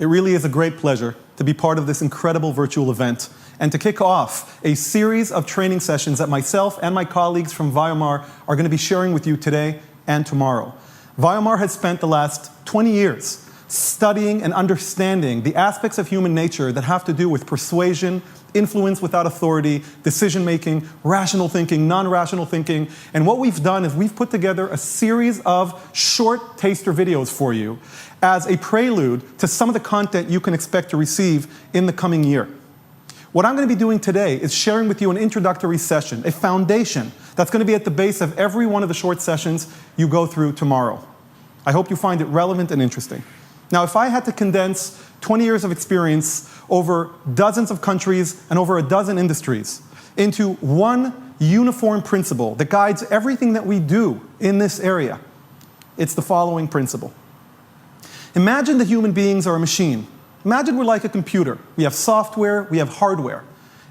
It really is a great pleasure to be part of this incredible virtual event and to kick off a series of training sessions that myself and my colleagues from Viomar are going to be sharing with you today and tomorrow. Viomar has spent the last 20 years studying and understanding the aspects of human nature that have to do with persuasion, influence without authority, decision-making, rational thinking, non-rational thinking. And what we've done is we've put together a series of short taster videos for you as a prelude to some of the content you can expect to receive in the coming year. What I'm going to be doing today is sharing with you an introductory session, a foundation that's going to be at the base of every one of the short sessions you go through tomorrow. I hope you find it relevant and interesting. Now, if I had to condense 20 years of experience over dozens of countries and over a dozen industries into one uniform principle that guides everything that we do in this area, it's the following principle. Imagine that human beings are a machine. Imagine we're like a computer. We have software, we have hardware.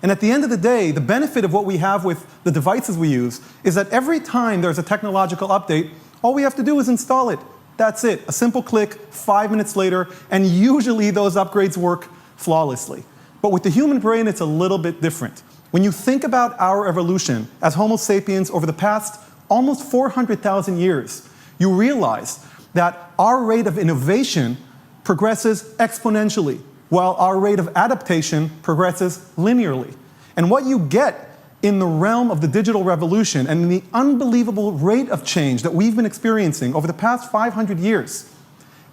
And at the end of the day, the benefit of what we have with the devices we use is that every time there's a technological update, all we have to do is install it. That's it. A simple click, 5 minutes later, and usually those upgrades work flawlessly. But with the human brain, it's a little bit different. When you think about our evolution as Homo sapiens over the past almost 400,000 years, you realize that our rate of innovation progresses exponentially, while our rate of adaptation progresses linearly. And what you get in the realm of the digital revolution and in the unbelievable rate of change that we've been experiencing over the past 500 years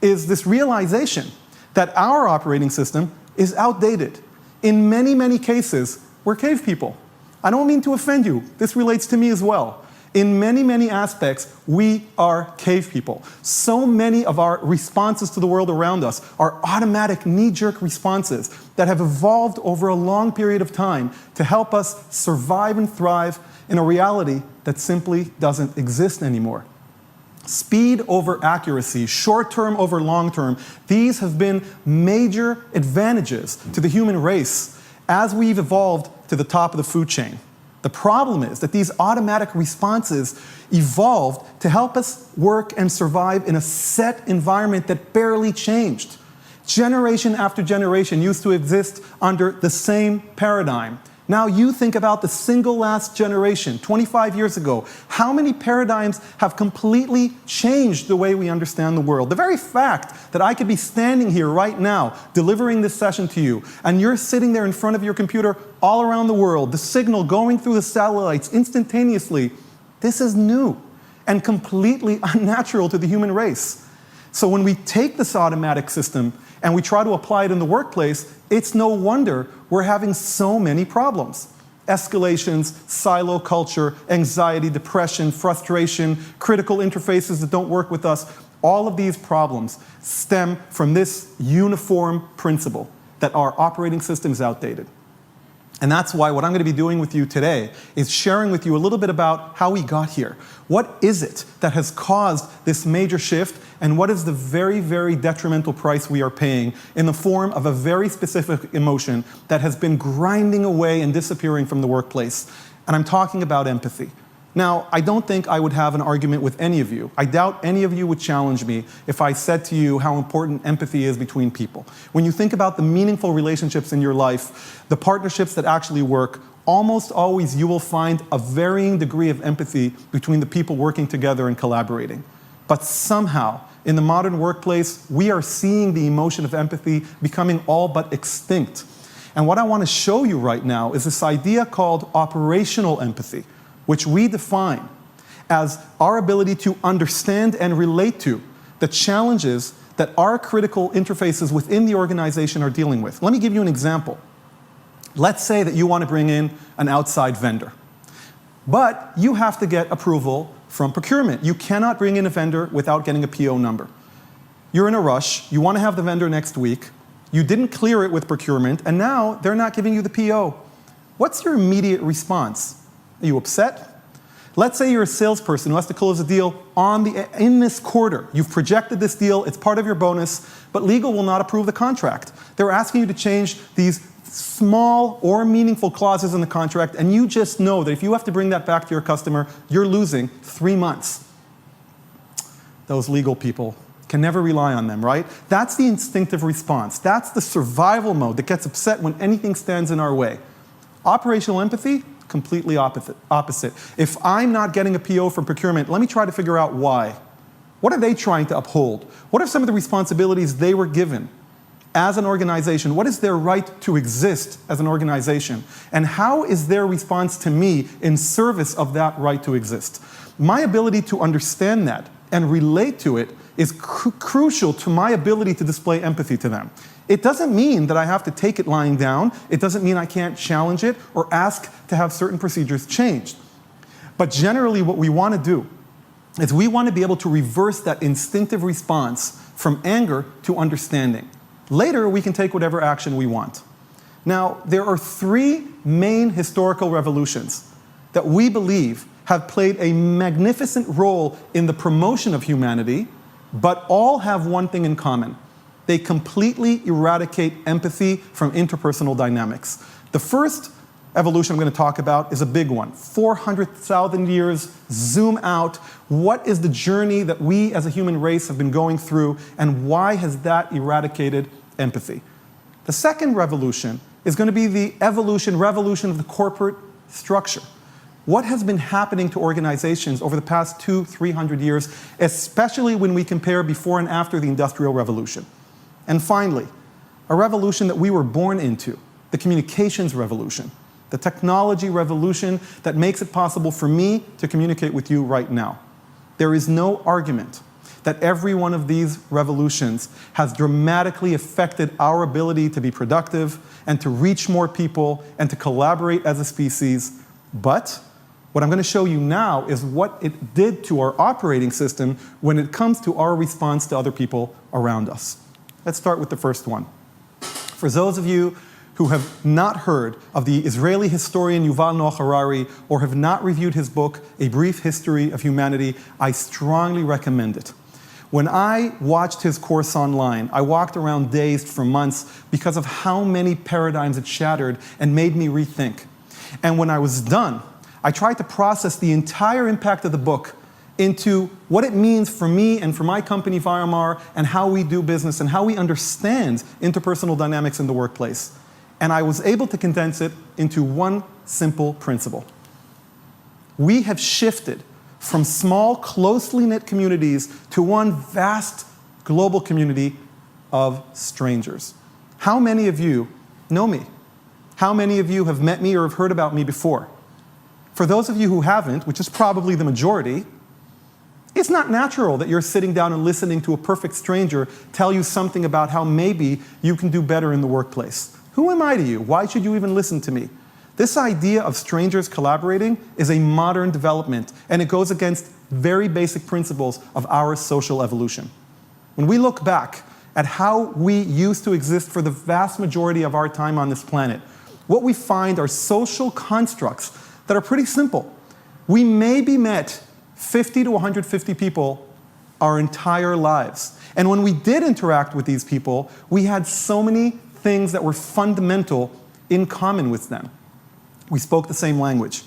is this realization that our operating system is outdated. In many, many cases, we're cave people. I don't mean to offend you. This relates to me as well. In many, many aspects, we are cave people. So many of our responses to the world around us are automatic, knee-jerk responses that have evolved over a long period of time to help us survive and thrive in a reality that simply doesn't exist anymore. Speed over accuracy, short-term over long-term, these have been major advantages to the human race as we've evolved to the top of the food chain. The problem is that these automatic responses evolved to help us work and survive in a set environment that barely changed. Generation after generation used to exist under the same paradigm. Now you think about the single last generation, 25 years ago. How many paradigms have completely changed the way we understand the world? The very fact that I could be standing here right now, delivering this session to you, and you're sitting there in front of your computer all around the world, the signal going through the satellites instantaneously, this is new and completely unnatural to the human race. So when we take this automatic system and we try to apply it in the workplace, it's no wonder we're having so many problems. Escalations, silo culture, anxiety, depression, frustration, critical interfaces that don't work with us. All of these problems stem from this uniform principle that our operating system is outdated. And that's why what I'm going to be doing with you today is sharing with you a little bit about how we got here. What is it that has caused this major shift, and what is the very, very detrimental price we are paying in the form of a very specific emotion that has been grinding away and disappearing from the workplace? And I'm talking about empathy. Now, I don't think I would have an argument with any of you. I doubt any of you would challenge me if I said to you how important empathy is between people. When you think about the meaningful relationships in your life, the partnerships that actually work, almost always you will find a varying degree of empathy between the people working together and collaborating. But somehow, in the modern workplace, we are seeing the emotion of empathy becoming all but extinct. And what I want to show you right now is this idea called operational empathy, which we define as our ability to understand and relate to the challenges that our critical interfaces within the organization are dealing with. Let me give you an example. Let's say that you want to bring in an outside vendor, but you have to get approval from procurement. You cannot bring in a vendor without getting a PO number. You're in a rush, you want to have the vendor next week, you didn't clear it with procurement, and now they're not giving you the PO. What's your immediate response? Are you upset? Let's say you're a salesperson who has to close a deal in this quarter. You've projected this deal, it's part of your bonus, but legal will not approve the contract. They're asking you to change these small or meaningful clauses in the contract, and you just know that if you have to bring that back to your customer, you're losing 3 months. Those legal people Can never rely on them, right? That's the instinctive response. That's the survival mode that gets upset when anything stands in our way. Operational empathy, completely opposite. If I'm not getting a PO from procurement, let me try to figure out why. What are they trying to uphold? What are some of the responsibilities they were given as an organization? What is their right to exist as an organization? And how is their response to me in service of that right to exist? My ability to understand that and relate to it is crucial to my ability to display empathy to them. It doesn't mean that I have to take it lying down. It doesn't mean I can't challenge it or ask to have certain procedures changed. But generally what we want to do is we want to be able to reverse that instinctive response from anger to understanding. Later, we can take whatever action we want. Now, there are three main historical revolutions that we believe have played a magnificent role in the promotion of humanity, but all have one thing in common. They completely eradicate empathy from interpersonal dynamics. The first evolution I'm going to talk about is a big one. 400,000 years, zoom out. What is the journey that we as a human race have been going through, and why has that eradicated empathy? The second revolution is going to be the revolution of the corporate structure. What has been happening to organizations over the past 200-300 years, especially when we compare before and after the Industrial Revolution? And finally, a revolution that we were born into, the communications revolution, the technology revolution that makes it possible for me to communicate with you right now. There is no argument that every one of these revolutions has dramatically affected our ability to be productive and to reach more people and to collaborate as a species. But what I'm going to show you now is what it did to our operating system when it comes to our response to other people around us. Let's start with the first one. For those of you who have not heard of the Israeli historian Yuval Noah Harari or have not reviewed his book, A Brief History of Humanity, I strongly recommend it. When I watched his course online, I walked around dazed for months because of how many paradigms it shattered and made me rethink. And when I was done, I tried to process the entire impact of the book into what it means for me and for my company, Vayamar, and how we do business and how we understand interpersonal dynamics in the workplace. And I was able to condense it into one simple principle. We have shifted from small, closely knit communities to one vast global community of strangers. How many of you know me? How many of you have met me or have heard about me before? For those of you who haven't, which is probably the majority, it's not natural that you're sitting down and listening to a perfect stranger tell you something about how maybe you can do better in the workplace. Who am I to you? Why should you even listen to me? This idea of strangers collaborating is a modern development, and it goes against very basic principles of our social evolution. When we look back at how we used to exist for the vast majority of our time on this planet, what we find are social constructs that are pretty simple. We maybe met 50 to 150 people our entire lives. And when we did interact with these people, we had so many things that were fundamental in common with them. We spoke the same language.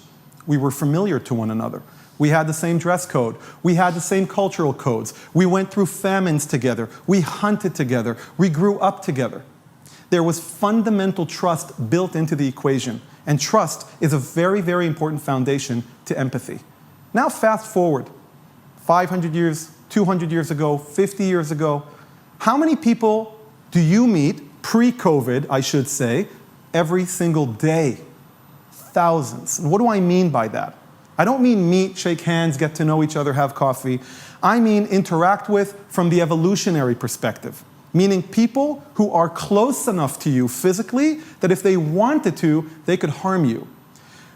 We were familiar to one another. We had the same dress code. We had the same cultural codes. We went through famines together. We hunted together. We grew up together. There was fundamental trust built into the equation. And trust is a very, very important foundation to empathy. Now fast forward 500 years, 200 years ago, 50 years ago. How many people do you meet, pre-COVID, I should say, every single day? Thousands. And what do I mean by that? I don't mean meet, shake hands, get to know each other, have coffee. I mean interact with from the evolutionary perspective, meaning people who are close enough to you physically that if they wanted to, they could harm you.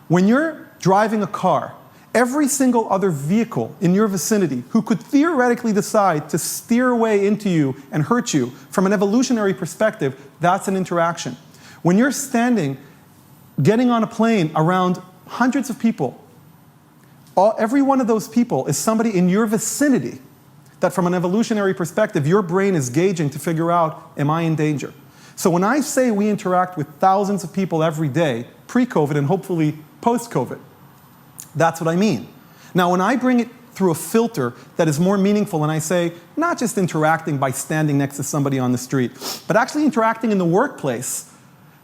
When you're driving a car, every single other vehicle in your vicinity who could theoretically decide to steer away into you and hurt you, from an evolutionary perspective, that's an interaction. When you're standing, getting on a plane around hundreds of people, every one of those people is somebody in your vicinity that from an evolutionary perspective, your brain is gauging to figure out, am I in danger? So when I say we interact with thousands of people every day, pre-COVID and hopefully post-COVID, that's what I mean. Now, when I bring it through a filter that is more meaningful, and I say not just interacting by standing next to somebody on the street, but actually interacting in the workplace.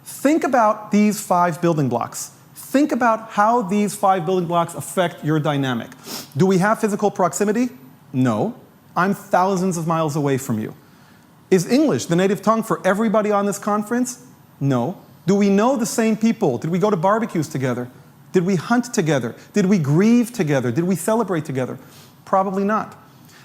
Think about these 5 building blocks. Think about how these 5 building blocks affect your dynamic. Do we have physical proximity? No. I'm thousands of miles away from you. Is English the native tongue for everybody on this conference? No. Do we know the same people? Did we go to barbecues together? Did we hunt together? Did we grieve together? Did we celebrate together? Probably not.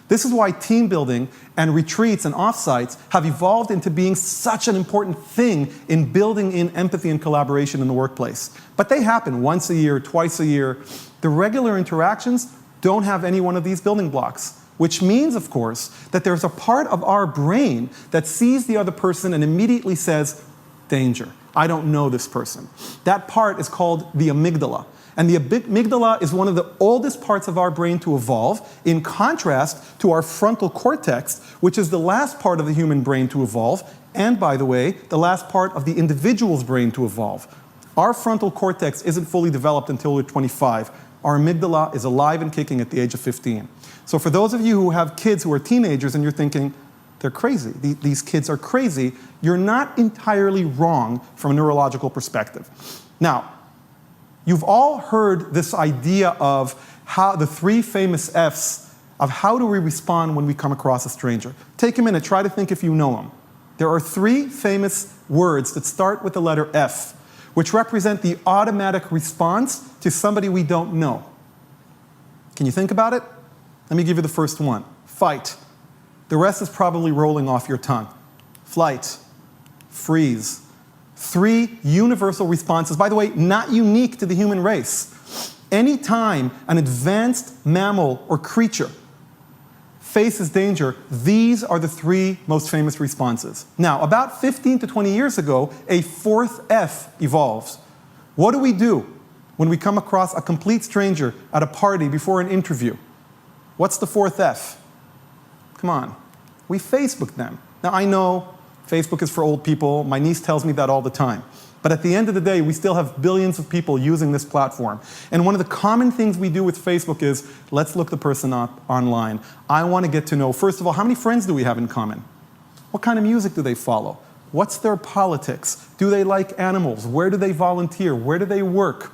This is why team building and retreats and offsites have evolved into being such an important thing in building in empathy and collaboration in the workplace. But they happen once a year, twice a year. The regular interactions don't have any one of these building blocks, which means, of course, that there's a part of our brain that sees the other person and immediately says, danger. I don't know this person. That part is called the amygdala. And the amygdala is one of the oldest parts of our brain to evolve, in contrast to our frontal cortex, which is the last part of the human brain to evolve, and, by the way, the last part of the individual's brain to evolve. Our frontal cortex isn't fully developed until we're 25. Our amygdala is alive and kicking at the age of 15. So for those of you who have kids who are teenagers and you're thinking, they're crazy, these kids are crazy, you're not entirely wrong from a neurological perspective. Now, you've all heard this idea of how the 3 famous F's of how do we respond when we come across a stranger. Take a minute, try to think if you know them. There are 3 famous words that start with the letter F, which represent the automatic response to somebody we don't know. Can you think about it? Let me give you the first one. Fight. The rest is probably rolling off your tongue. Flight. Freeze. 3 universal responses, by the way, not unique to the human race. Anytime an advanced mammal or creature faces danger, these are the 3 most famous responses. Now, about 15 to 20 years ago, a 4th F evolves. What do we do when we come across a complete stranger at a party before an interview? What's the 4th F? Come on. We Facebook them. Now, I know Facebook is for old people. My niece tells me that all the time. But at the end of the day, we still have billions of people using this platform. And one of the common things we do with Facebook is, let's look the person up online. I want to get to know, first of all, how many friends do we have in common? What kind of music do they follow? What's their politics? Do they like animals? Where do they volunteer? Where do they work?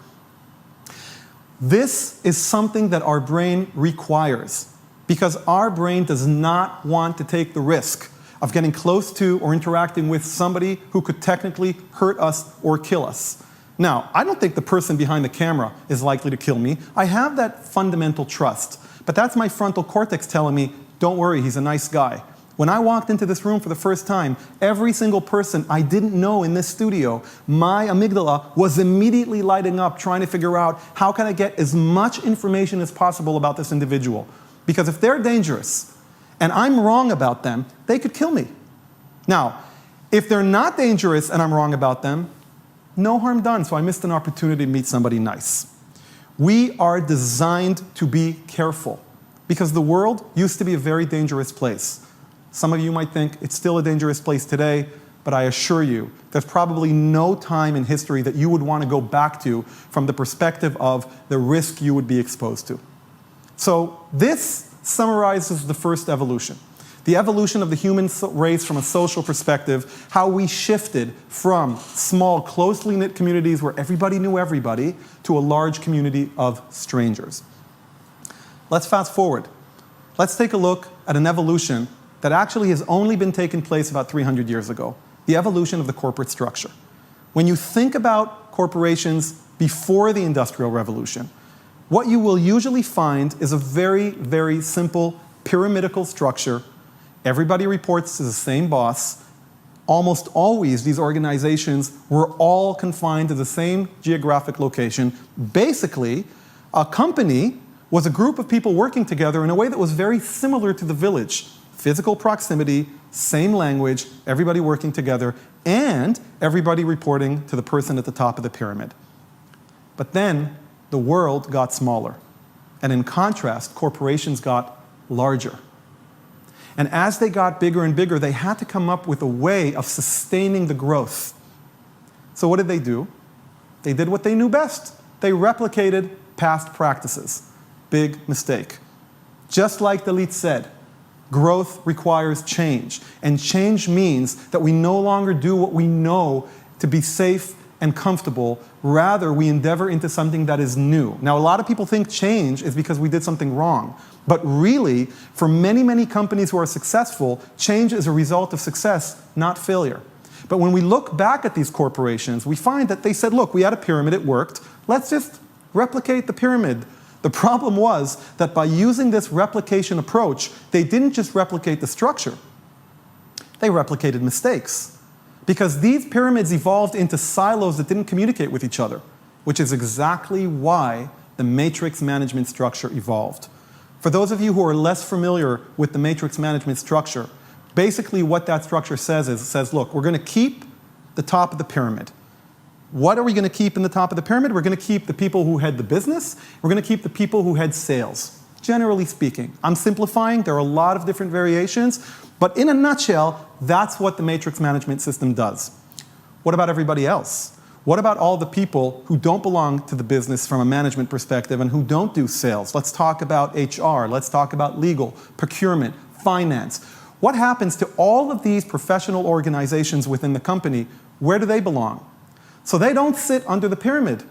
This is something that our brain requires, because our brain does not want to take the risk of getting close to or interacting with somebody who could technically hurt us or kill us. Now, I don't think the person behind the camera is likely to kill me. I have that fundamental trust. But that's my frontal cortex telling me, don't worry, he's a nice guy. When I walked into this room for the first time, every single person I didn't know in this studio, my amygdala was immediately lighting up, trying to figure out how can I get as much information as possible about this individual. Because if they're dangerous, and I'm wrong about them, they could kill me. Now, if they're not dangerous and I'm wrong about them, no harm done, so I missed an opportunity to meet somebody nice. We are designed to be careful, because the world used to be a very dangerous place. Some of you might think it's still a dangerous place today, but I assure you, there's probably no time in history that you would want to go back to from the perspective of the risk you would be exposed to. So this summarizes the first evolution. The evolution of the human race from a social perspective, how we shifted from small, closely knit communities where everybody knew everybody to a large community of strangers. Let's fast forward. Let's take a look at an evolution that actually has only been taking place about 300 years ago, the evolution of the corporate structure. When you think about corporations before the Industrial Revolution, what you will usually find is a very, very simple pyramidal structure. Everybody reports to the same boss. Almost always, these organizations were all confined to the same geographic location. Basically, a company was a group of people working together in a way that was very similar to the village. Physical proximity, same language, everybody working together, and everybody reporting to the person at the top of the pyramid. But then the world got smaller. And in contrast, corporations got larger. And as they got bigger and bigger, they had to come up with a way of sustaining the growth. So what did they do? They did what they knew best. They replicated past practices. Big mistake. Just like Dalit said, growth requires change. And change means that we no longer do what we know to be safe and comfortable. Rather, we endeavor into something that is new. Now, a lot of people think change is because we did something wrong. But really, for many, many companies who are successful, change is a result of success, not failure. But when we look back at these corporations, we find that they said, look, we had a pyramid, it worked. Let's just replicate the pyramid. The problem was that by using this replication approach, they didn't just replicate the structure, they replicated mistakes. Because these pyramids evolved into silos that didn't communicate with each other, which is exactly why the matrix management structure evolved. For those of you who are less familiar with the matrix management structure, basically what that structure says is, it says, look, we're going to keep the top of the pyramid. What are we going to keep in the top of the pyramid? We're going to keep the people who head the business. We're going to keep the people who head sales, generally speaking. I'm simplifying. There are a lot of different variations. But in a nutshell, that's what the matrix management system does. What about everybody else? What about all the people who don't belong to the business from a management perspective and who don't do sales? Let's talk about HR. Let's talk about legal, procurement, finance. What happens to all of these professional organizations within the company? Where do they belong? So they don't sit under the pyramid.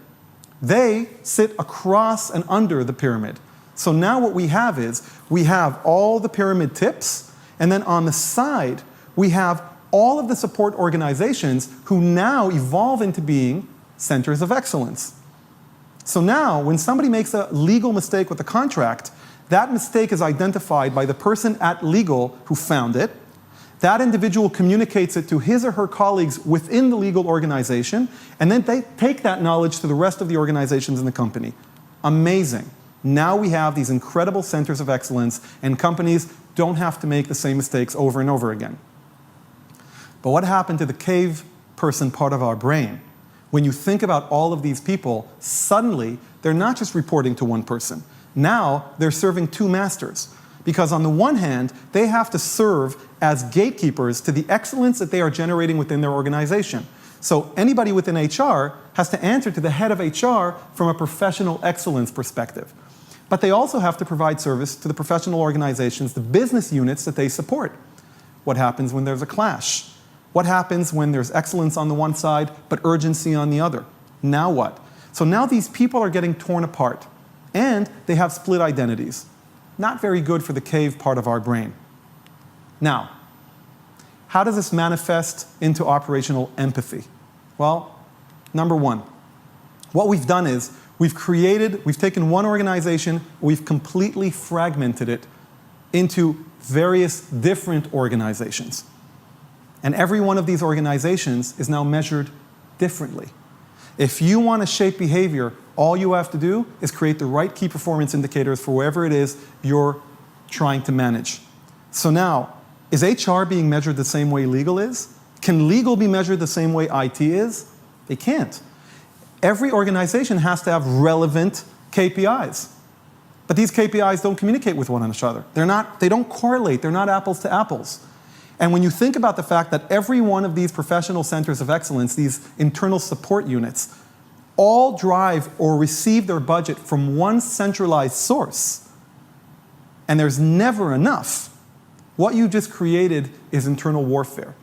They sit across and under the pyramid. So now what we have is, we have all the pyramid tips, and then on the side, we have all of the support organizations who now evolve into being centers of excellence. So now, when somebody makes a legal mistake with a contract, that mistake is identified by the person at legal who found it. That individual communicates it to his or her colleagues within the legal organization, and then they take that knowledge to the rest of the organizations in the company. Amazing. Now we have these incredible centers of excellence, and companies don't have to make the same mistakes over and over again. But what happened to the cave person part of our brain? When you think about all of these people, suddenly they're not just reporting to one person. Now they're serving two masters. Because on the one hand, they have to serve as gatekeepers to the excellence that they are generating within their organization. So anybody within HR has to answer to the head of HR from a professional excellence perspective. But they also have to provide service to the professional organizations, the business units that they support. What happens when there's a clash? What happens when there's excellence on the one side, but urgency on the other? Now what? So now these people are getting torn apart, and they have split identities. Not very good for the cave part of our brain. Now, how does this manifest into operational empathy? Well, number one, what we've done is we've taken one organization, we've completely fragmented it into various different organizations. And every one of these organizations is now measured differently. If you want to shape behavior, all you have to do is create the right key performance indicators for wherever it is you're trying to manage. So now, is HR being measured the same way legal is? Can legal be measured the same way IT is? They can't. Every organization has to have relevant KPIs. But these KPIs don't communicate with one another. They don't correlate. They're not apples to apples. And when you think about the fact that every one of these professional centers of excellence, these internal support units, all drive or receive their budget from one centralized source, and there's never enough, what you just created is internal warfare.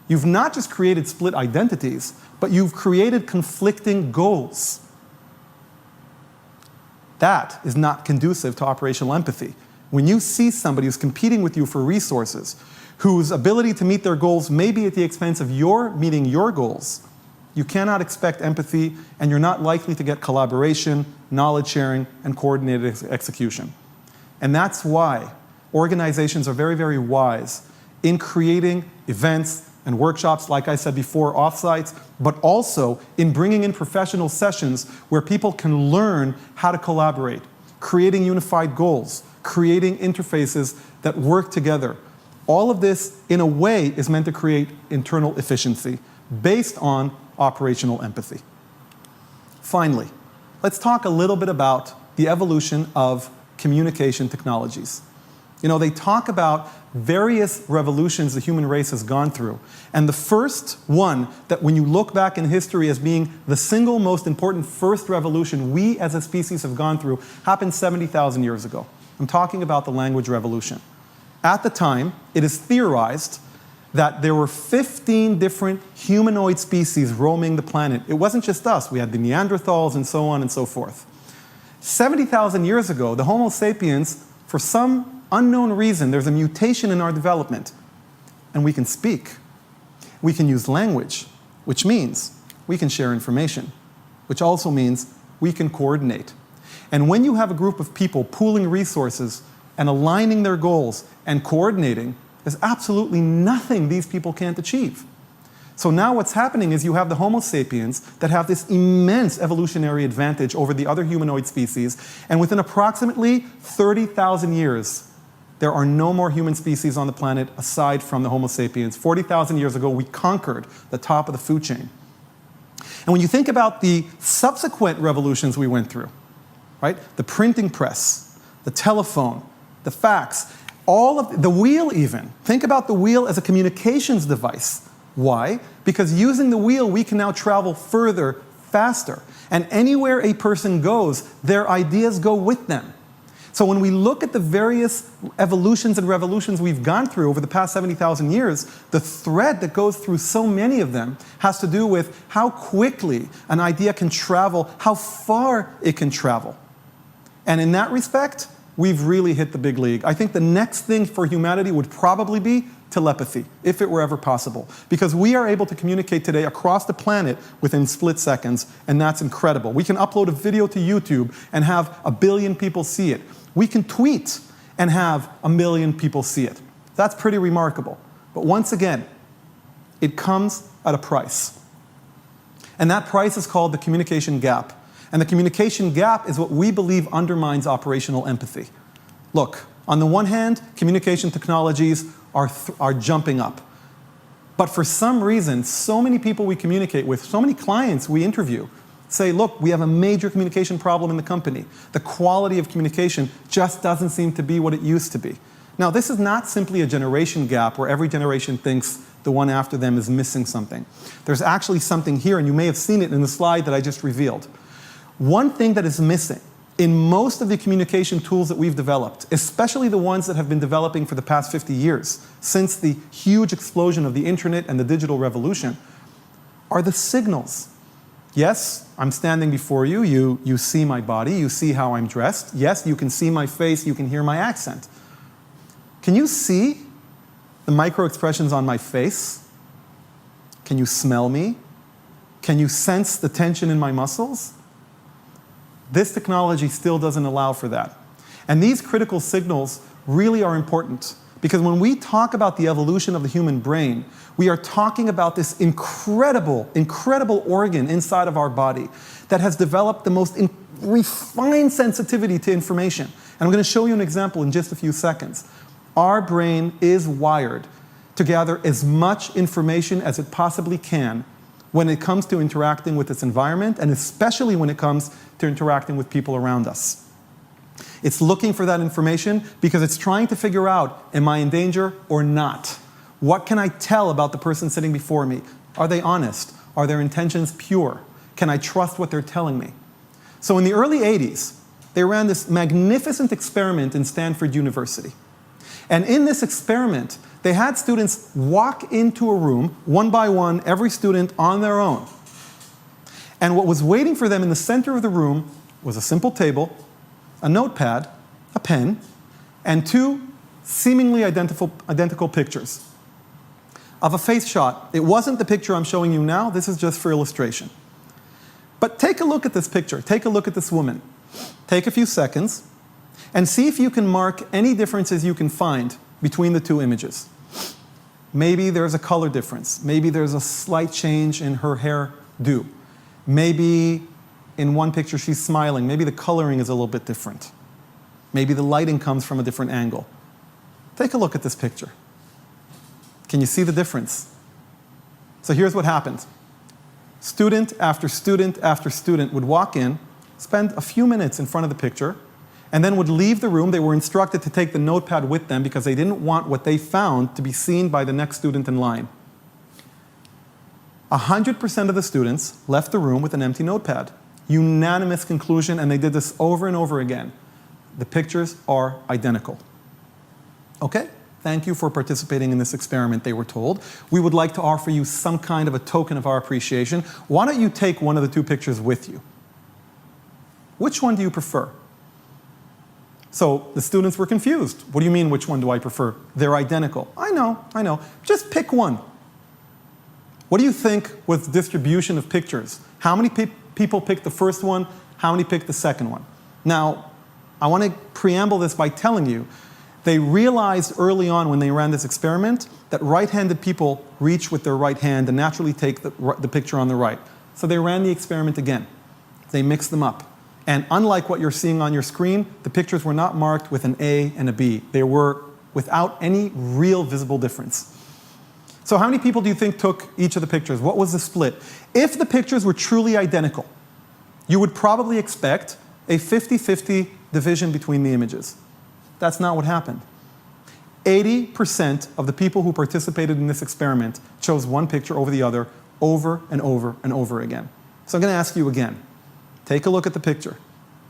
You've not just created split identities, but you've created conflicting goals. That is not conducive to operational empathy. When you see somebody who's competing with you for resources, whose ability to meet their goals may be at the expense of your meeting your goals, you cannot expect empathy, and you're not likely to get collaboration, knowledge sharing, and coordinated execution. And that's why organizations are very, very wise in creating events and workshops, like I said before, offsites, but also in bringing in professional sessions where people can learn how to collaborate, creating unified goals, creating interfaces that work together. All of this, in a way, is meant to create internal efficiency based on operational empathy. Finally, let's talk a little bit about the evolution of communication technologies. You know, they talk about various revolutions the human race has gone through. And the first one that, when you look back in history as being the single most important first revolution we as a species have gone through, happened 70,000 years ago. I'm talking about the language revolution. At the time, it is theorized that there were 15 different humanoid species roaming the planet. It wasn't just us. We had the Neanderthals and so on and so forth. 70,000 years ago, the Homo sapiens, for some unknown reason, there's a mutation in our development, and we can speak. We can use language, which means we can share information, which also means we can coordinate. And when you have a group of people pooling resources and aligning their goals and coordinating, there's absolutely nothing these people can't achieve. So now what's happening is you have the Homo sapiens that have this immense evolutionary advantage over the other humanoid species, and within approximately 30,000 years, there are no more human species on the planet aside from the Homo sapiens. 40,000 years ago, we conquered the top of the food chain. And when you think about the subsequent revolutions we went through, right? The printing press, the telephone, the fax, all of the wheel even. Think about the wheel as a communications device. Why? Because using the wheel, we can now travel further, faster. And anywhere a person goes, their ideas go with them. So when we look at the various evolutions and revolutions we've gone through over the past 70,000 years, the thread that goes through so many of them has to do with how quickly an idea can travel, how far it can travel. And in that respect, we've really hit the big league. I think the next thing for humanity would probably be telepathy, if it were ever possible. Because we are able to communicate today across the planet within split seconds, and that's incredible. We can upload a video to YouTube and have 1 billion people see it. We can tweet and have 1 million people see it. That's pretty remarkable. But once again, it comes at a price. And that price is called the communication gap. And the communication gap is what we believe undermines operational empathy. Look, on the one hand, communication technologies are jumping up. But for some reason, so many people we communicate with, so many clients we interview, say, look, we have a major communication problem in the company. The quality of communication just doesn't seem to be what it used to be. Now, this is not simply a generation gap where every generation thinks the one after them is missing something. There's actually something here, and you may have seen it in the slide that I just revealed. One thing that is missing in most of the communication tools that we've developed, especially the ones that have been developing for the past 50 years, since the huge explosion of the internet and the digital revolution, are the signals. Yes, I'm standing before you. You see my body. You see how I'm dressed. Yes, you can see my face. You can hear my accent. Can you see the micro expressions on my face? Can you smell me? Can you sense the tension in my muscles? This technology still doesn't allow for that. And these critical signals really are important, because when we talk about the evolution of the human brain, we are talking about this incredible, incredible organ inside of our body that has developed the most refined sensitivity to information. And I'm going to show you an example in just a few seconds. Our brain is wired to gather as much information as it possibly can when it comes to interacting with its environment, and especially when it comes to interacting with people around us. It's looking for that information because it's trying to figure out, am I in danger or not? What can I tell about the person sitting before me? Are they honest? Are their intentions pure? Can I trust what they're telling me? So in the early 80s, they ran this magnificent experiment in Stanford University. And in this experiment, they had students walk into a room, one by one, every student on their own. And what was waiting for them in the center of the room was a simple table, a notepad, a pen, and 2 seemingly identical pictures of a face shot. It wasn't the picture I'm showing you now. This is just for illustration. But take a look at this picture. Take a look at this woman. Take a few seconds and see if you can mark any differences you can find between the 2 images. Maybe there's a color difference. Maybe there's a slight change in her hairdo. Maybe in one picture she's smiling. Maybe the coloring is a little bit different. Maybe the lighting comes from a different angle. Take a look at this picture. Can you see the difference? So here's what happened. Student after student after student would walk in, spend a few minutes in front of the picture, and then would leave the room. They were instructed to take the notepad with them because they didn't want what they found to be seen by the next student in line. 100% of the students left the room with an empty notepad. Unanimous conclusion, and they did this over and over again. The pictures are identical. Okay? Thank you for participating in this experiment, they were told. We would like to offer you some kind of a token of our appreciation. Why don't you take one of the two pictures with you? Which one do you prefer? So the students were confused. What do you mean, which one do I prefer? They're identical. I know. Just pick one. What do you think was the distribution of pictures? How many people picked the first one? How many picked the second one? Now, I want to preamble this by telling you, they realized early on when they ran this experiment that right-handed people reach with their right hand and naturally take the picture on the right. So they ran the experiment again. They mixed them up. And unlike what you're seeing on your screen, the pictures were not marked with an A and a B. They were without any real visible difference. So how many people do you think took each of the pictures? What was the split? If the pictures were truly identical, you would probably expect a 50-50 division between the images. That's not what happened. 80% of the people who participated in this experiment chose one picture over the other over and over and over again. So I'm going to ask you again. Take a look at the picture.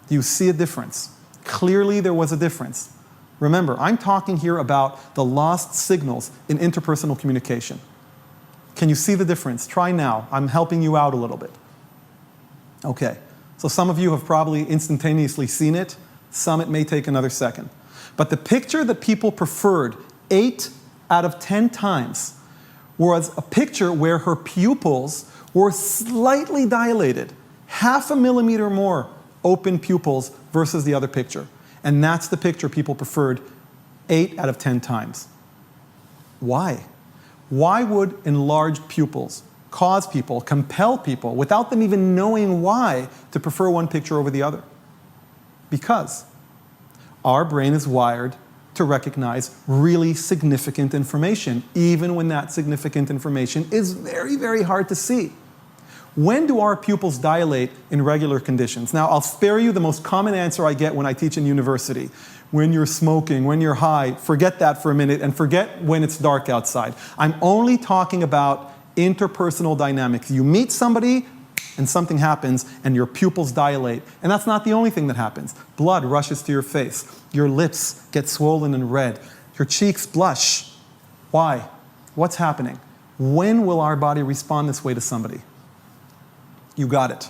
Do you see a difference? Clearly there was a difference. Remember, I'm talking here about the lost signals in interpersonal communication. Can you see the difference? Try now. I'm helping you out a little bit. Okay. So some of you have probably instantaneously seen it. Some it may take another second. But the picture that people preferred 8 out of 10 times was a picture where her pupils were slightly dilated, 0.5 millimeter more open pupils versus the other picture. And that's the picture people preferred 8 out of 10 times. Why? Why would enlarged pupils cause people, compel people, without them even knowing why, to prefer one picture over the other? Because our brain is wired to recognize really significant information, even when that significant information is very, very hard to see. When do our pupils dilate in regular conditions? Now, I'll spare you the most common answer I get when I teach in university. When you're smoking, when you're high, forget that for a minute and forget when it's dark outside. I'm only talking about interpersonal dynamics. You meet somebody and something happens and your pupils dilate. And that's not the only thing that happens. Blood rushes to your face. Your lips get swollen and red. Your cheeks blush. Why? What's happening? When will our body respond this way to somebody? You got it.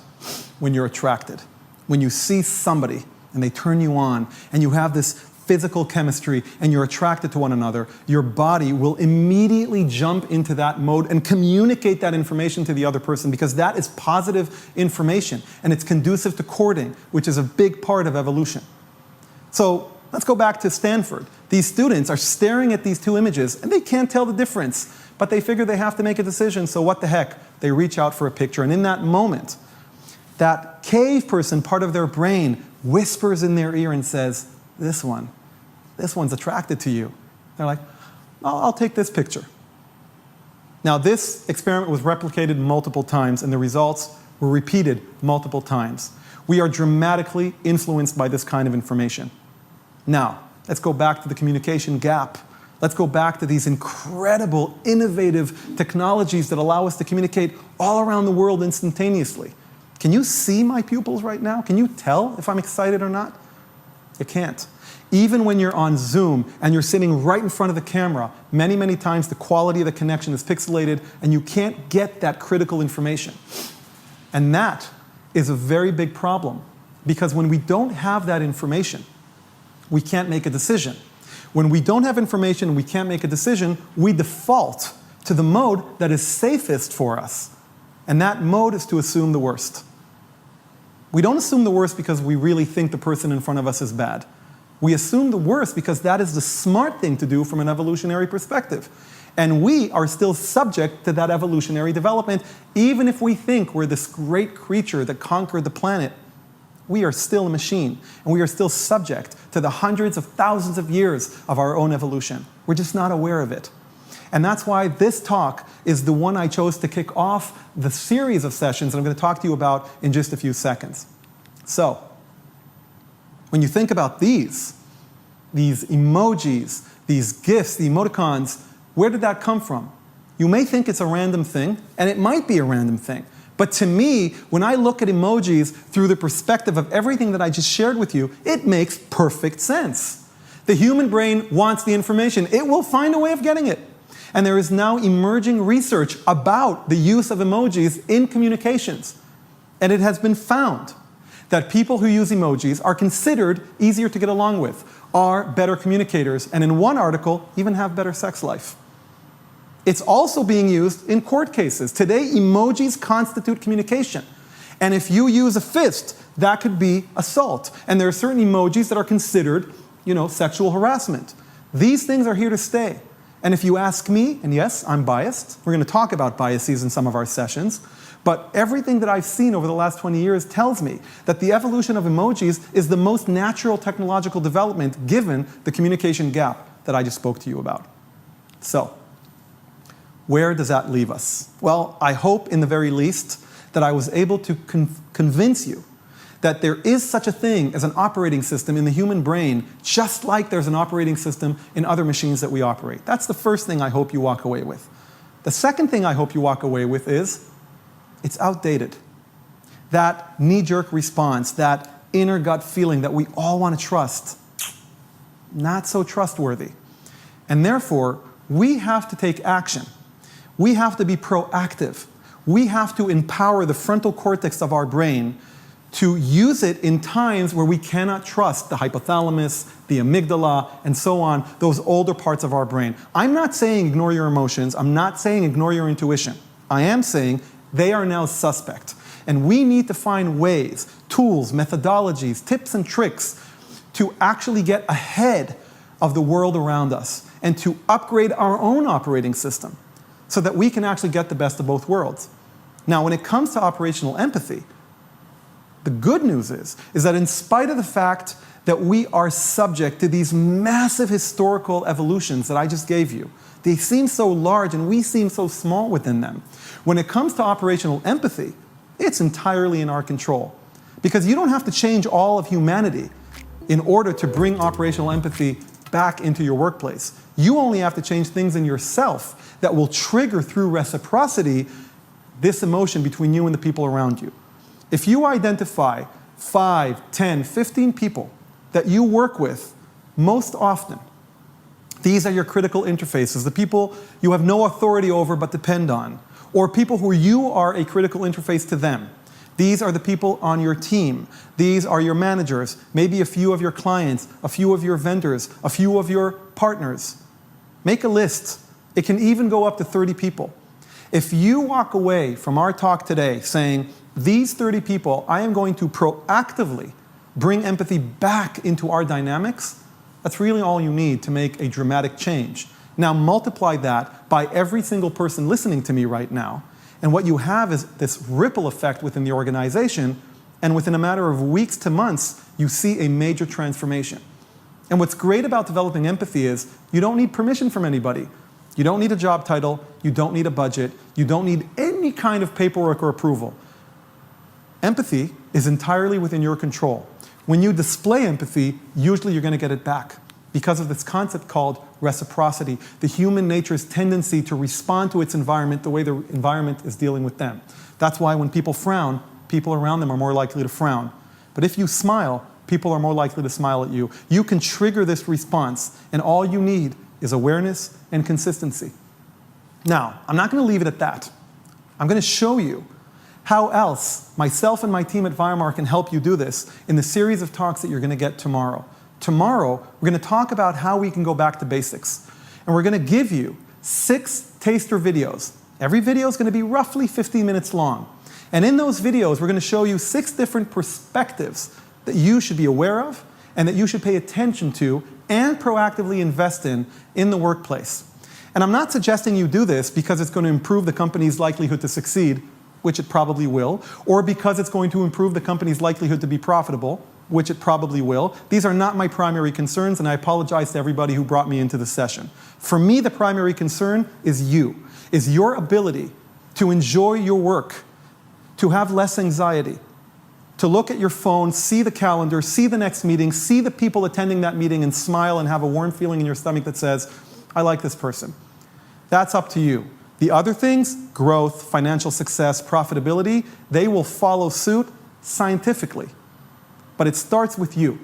When you're attracted. When you see somebody and they turn you on and you have this physical chemistry and you're attracted to one another, your body will immediately jump into that mode and communicate that information to the other person because that is positive information and it's conducive to courting, which is a big part of evolution. So let's go back to Stanford. These students are staring at these two images and they can't tell the difference, but they figure they have to make a decision, so what the heck? They reach out for a picture, and in that moment, that cave person part of their brain whispers in their ear and says, this one's attracted to you. They're like, I'll take this picture. Now, this experiment was replicated multiple times, and the results were repeated multiple times. We are dramatically influenced by this kind of information. Now, let's go back to the communication gap. Let's go back to these incredible, innovative technologies that allow us to communicate all around the world instantaneously. Can you see my pupils right now? Can you tell if I'm excited or not? You can't. Even when you're on Zoom and you're sitting right in front of the camera, many, many times the quality of the connection is pixelated and you can't get that critical information. And that is a very big problem because when we don't have that information, we can't make a decision. When we don't have information and we can't make a decision, we default to the mode that is safest for us. And that mode is to assume the worst. We don't assume the worst because we really think the person in front of us is bad. We assume the worst because that is the smart thing to do from an evolutionary perspective. And we are still subject to that evolutionary development, even if we think we're this great creature that conquered the planet. We are still a machine, and we are still subject to the hundreds of thousands of years of our own evolution. We're just not aware of it. And that's why this talk is the one I chose to kick off the series of sessions that I'm going to talk to you about in just a few seconds. So, when you think about these emojis, these GIFs, the emoticons, where did that come from? You may think it's a random thing, and it might be a random thing, But to me, when I look at emojis through the perspective of everything that I just shared with you, it makes perfect sense. The human brain wants the information. It will find a way of getting it. And there is now emerging research about the use of emojis in communications. And it has been found that people who use emojis are considered easier to get along with, are better communicators, and in one article, even have better sex life. It's also being used in court cases. Today, emojis constitute communication. And if you use a fist, that could be assault. And there are certain emojis that are considered, sexual harassment. These things are here to stay. And if you ask me, and yes, I'm biased, we're going to talk about biases in some of our sessions, but everything that I've seen over the last 20 years tells me that the evolution of emojis is the most natural technological development given the communication gap that I just spoke to you about. So, where does that leave us? Well, I hope in the very least that I was able to convince you that there is such a thing as an operating system in the human brain, just like there's an operating system in other machines that we operate. That's the first thing I hope you walk away with. The second thing I hope you walk away with is, it's outdated. That knee-jerk response, that inner gut feeling that we all want to trust, not so trustworthy. And therefore, we have to take action. We have to be proactive. We have to empower the frontal cortex of our brain to use it in times where we cannot trust the hypothalamus, the amygdala, and so on, those older parts of our brain. I'm not saying ignore your emotions. I'm not saying ignore your intuition. I am saying they are now suspect. And we need to find ways, tools, methodologies, tips and tricks to actually get ahead of the world around us and to upgrade our own operating system so that we can actually get the best of both worlds. Now, when it comes to operational empathy, the good news is that in spite of the fact that we are subject to these massive historical evolutions that I just gave you, they seem so large and we seem so small within them. When it comes to operational empathy, it's entirely in our control. Because you don't have to change all of humanity in order to bring operational empathy back into your workplace. You only have to change things in yourself that will trigger through reciprocity this emotion between you and the people around you. If you identify 5, 10, 15 people that you work with most often, these are your critical interfaces, the people you have no authority over but depend on, or people who you are a critical interface to them. These are the people on your team. These are your managers, maybe a few of your clients, a few of your vendors, a few of your partners. Make a list. It can even go up to 30 people. If you walk away from our talk today saying, these 30 people, I am going to proactively bring empathy back into our dynamics, that's really all you need to make a dramatic change. Now multiply that by every single person listening to me right now, and what you have is this ripple effect within the organization, and within a matter of weeks to months, you see a major transformation. And what's great about developing empathy is you don't need permission from anybody. You don't need a job title, you don't need a budget, you don't need any kind of paperwork or approval. Empathy is entirely within your control. When you display empathy, usually you're going to get it back because of this concept called reciprocity, the human nature's tendency to respond to its environment the way the environment is dealing with them. That's why when people frown, people around them are more likely to frown. But if you smile, people are more likely to smile at you. You can trigger this response, and all you need is awareness and consistency. Now, I'm not going to leave it at that. I'm going to show you how else myself and my team at Weimar can help you do this in the series of talks that you're going to get tomorrow. Tomorrow, we're going to talk about how we can go back to basics. And we're going to give you 6 taster videos. Every video is going to be roughly 15 minutes long. And in those videos, we're going to show you 6 different perspectives that you should be aware of and that you should pay attention to and proactively invest in the workplace. And I'm not suggesting you do this because it's going to improve the company's likelihood to succeed, which it probably will, or because it's going to improve the company's likelihood to be profitable, which it probably will. These are not my primary concerns, and I apologize to everybody who brought me into this session. For me, the primary concern is your ability to enjoy your work, to have less anxiety, to look at your phone, see the calendar, see the next meeting, see the people attending that meeting and smile and have a warm feeling in your stomach that says, I like this person. That's up to you. The other things, growth, financial success, profitability, they will follow suit scientifically. But it starts with you.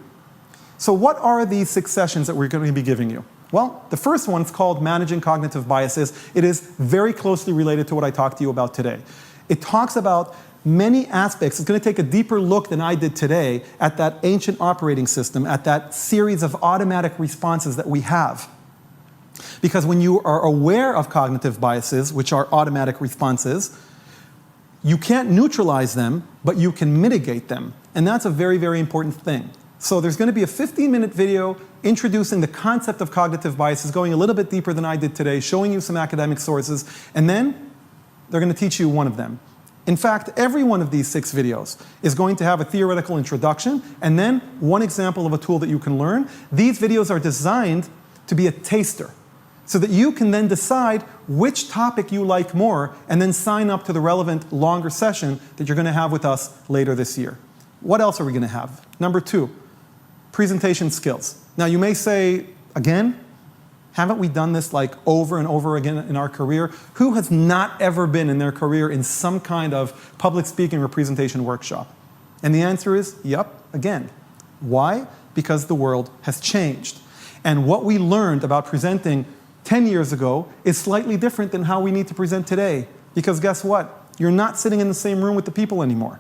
So what are these 6 sessions that we're going to be giving you? Well, the first one is called Managing Cognitive Biases. It is very closely related to what I talked to you about today. It talks about many aspects. It's going to take a deeper look than I did today at that ancient operating system, at that series of automatic responses that we have. Because when you are aware of cognitive biases, which are automatic responses, you can't neutralize them, but you can mitigate them. And that's a very, very important thing. So there's going to be a 15-minute video introducing the concept of cognitive biases, going a little bit deeper than I did today, showing you some academic sources, and then they're going to teach you one of them. In fact, every one of these 6 videos is going to have a theoretical introduction and then one example of a tool that you can learn. These videos are designed to be a taster so that you can then decide which topic you like more and then sign up to the relevant longer session that you're going to have with us later this year. What else are we going to have? Number 2, presentation skills. Now you may say, again, haven't we done this like over and over again in our career? Who has not ever been in their career in some kind of public speaking or presentation workshop? And the answer is, yep, again. Why? Because the world has changed. And what we learned about presenting 10 years ago is slightly different than how we need to present today. Because guess what? You're not sitting in the same room with the people anymore.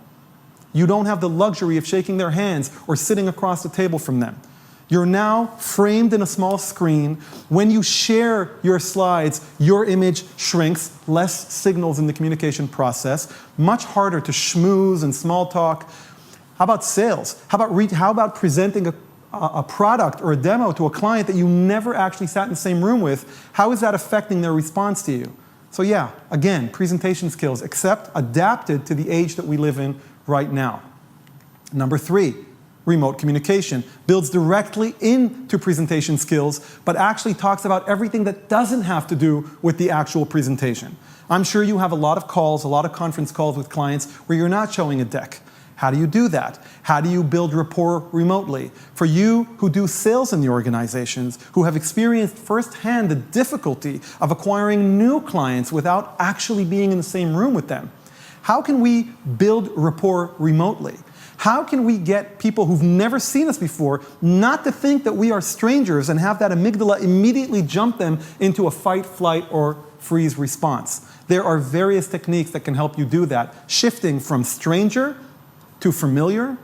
You don't have the luxury of shaking their hands or sitting across the table from them. You're now framed in a small screen. When you share your slides, your image shrinks, less signals in the communication process, much harder to schmooze and small talk. How about sales? How about presenting a product or a demo to a client that you never actually sat in the same room with? How is that affecting their response to you? So yeah, again, presentation skills, except adapted to the age that we live in right now. Number 3. Remote communication builds directly into presentation skills, but actually talks about everything that doesn't have to do with the actual presentation. I'm sure you have a lot of calls, a lot of conference calls with clients where you're not showing a deck. How do you do that? How do you build rapport remotely? For you who do sales in the organizations, who have experienced firsthand the difficulty of acquiring new clients without actually being in the same room with them, how can we build rapport remotely? How can we get people who've never seen us before not to think that we are strangers and have that amygdala immediately jump them into a fight, flight, or freeze response? There are various techniques that can help you do that, shifting from stranger to familiar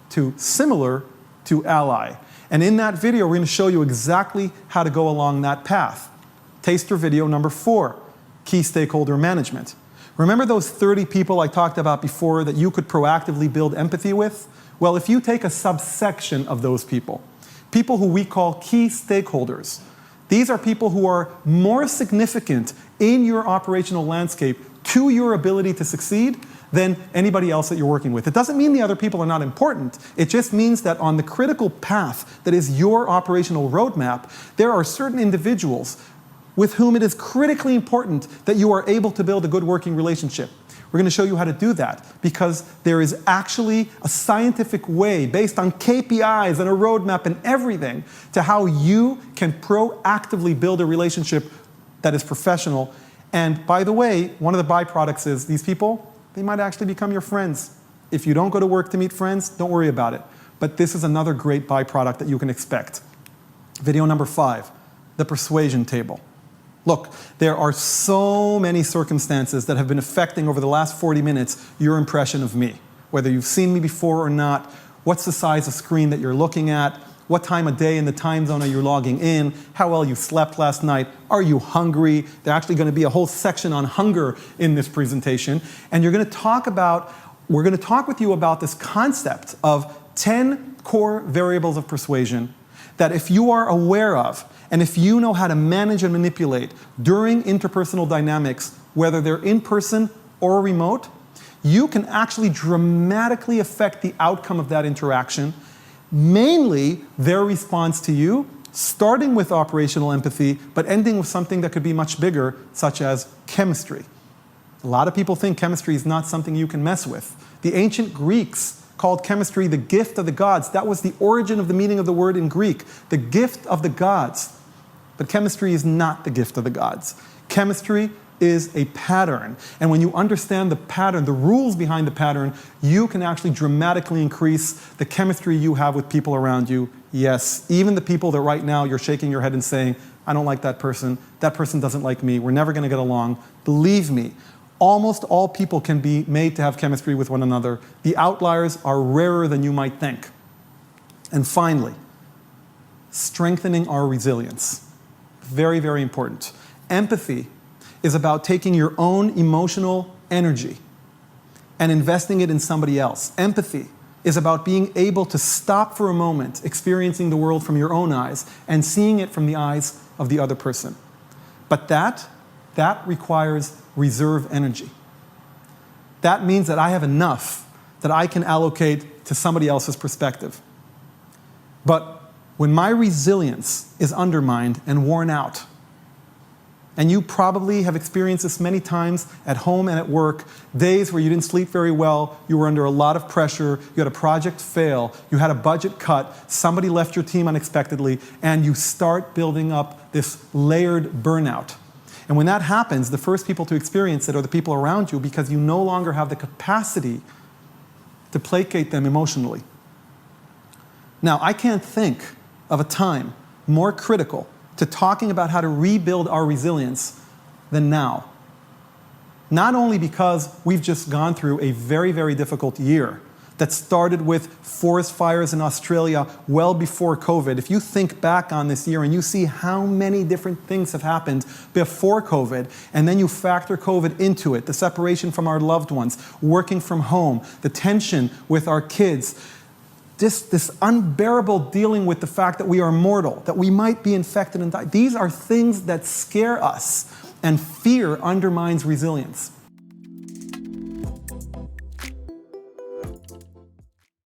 to similar to ally. And in that video, we're going to show you exactly how to go along that path. Taster video number 4, key stakeholder management. Remember those 30 people I talked about before that you could proactively build empathy with? Well, if you take a subsection of those people who we call key stakeholders, these are people who are more significant in your operational landscape to your ability to succeed than anybody else that you're working with. It doesn't mean the other people are not important. It just means that on the critical path that is your operational roadmap, there are certain individuals with whom it is critically important that you are able to build a good working relationship. We're going to show you how to do that because there is actually a scientific way based on KPIs and a roadmap and everything to how you can proactively build a relationship that is professional. And by the way, one of the byproducts is these people, they might actually become your friends. If you don't go to work to meet friends, don't worry about it. But this is another great byproduct that you can expect. Video number 5, the persuasion table. Look, there are so many circumstances that have been affecting over the last 40 minutes your impression of me. Whether you've seen me before or not, what's the size of screen that you're looking at, what time of day and the time zone are you logging in, how well you slept last night, are you hungry? There's actually going to be a whole section on hunger in this presentation. And we're going to talk with you about this concept of 10 core variables of persuasion that if you are aware of, and if you know how to manage and manipulate during interpersonal dynamics, whether they're in person or remote, you can actually dramatically affect the outcome of that interaction, mainly their response to you, starting with operational empathy, but ending with something that could be much bigger, such as chemistry. A lot of people think chemistry is not something you can mess with. The ancient Greeks called chemistry the gift of the gods. That was the origin of the meaning of the word in Greek, the gift of the gods. But chemistry is not the gift of the gods. Chemistry is a pattern. And when you understand the pattern, the rules behind the pattern, you can actually dramatically increase the chemistry you have with people around you. Yes, even the people that right now you're shaking your head and saying, I don't like that person doesn't like me, we're never going to get along. Believe me, almost all people can be made to have chemistry with one another. The outliers are rarer than you might think. And finally, strengthening our resilience. Very, very important. Empathy is about taking your own emotional energy and investing it in somebody else. Empathy is about being able to stop for a moment, experiencing the world from your own eyes and seeing it from the eyes of the other person. But that requires reserve energy. That means that I have enough that I can allocate to somebody else's perspective. But when my resilience is undermined and worn out, and you probably have experienced this many times at home and at work, days where you didn't sleep very well, you were under a lot of pressure, you had a project fail, you had a budget cut, somebody left your team unexpectedly, and you start building up this layered burnout. And when that happens, the first people to experience it are the people around you because you no longer have the capacity to placate them emotionally. Now, I can't think of a time more critical to talking about how to rebuild our resilience than now. Not only because we've just gone through a very, very difficult year that started with forest fires in Australia well before COVID. If you think back on this year and you see how many different things have happened before COVID, and then you factor COVID into it, the separation from our loved ones, working from home, the tension with our kids, this unbearable dealing with the fact that we are mortal, that we might be infected and die. These are things that scare us, and fear undermines resilience.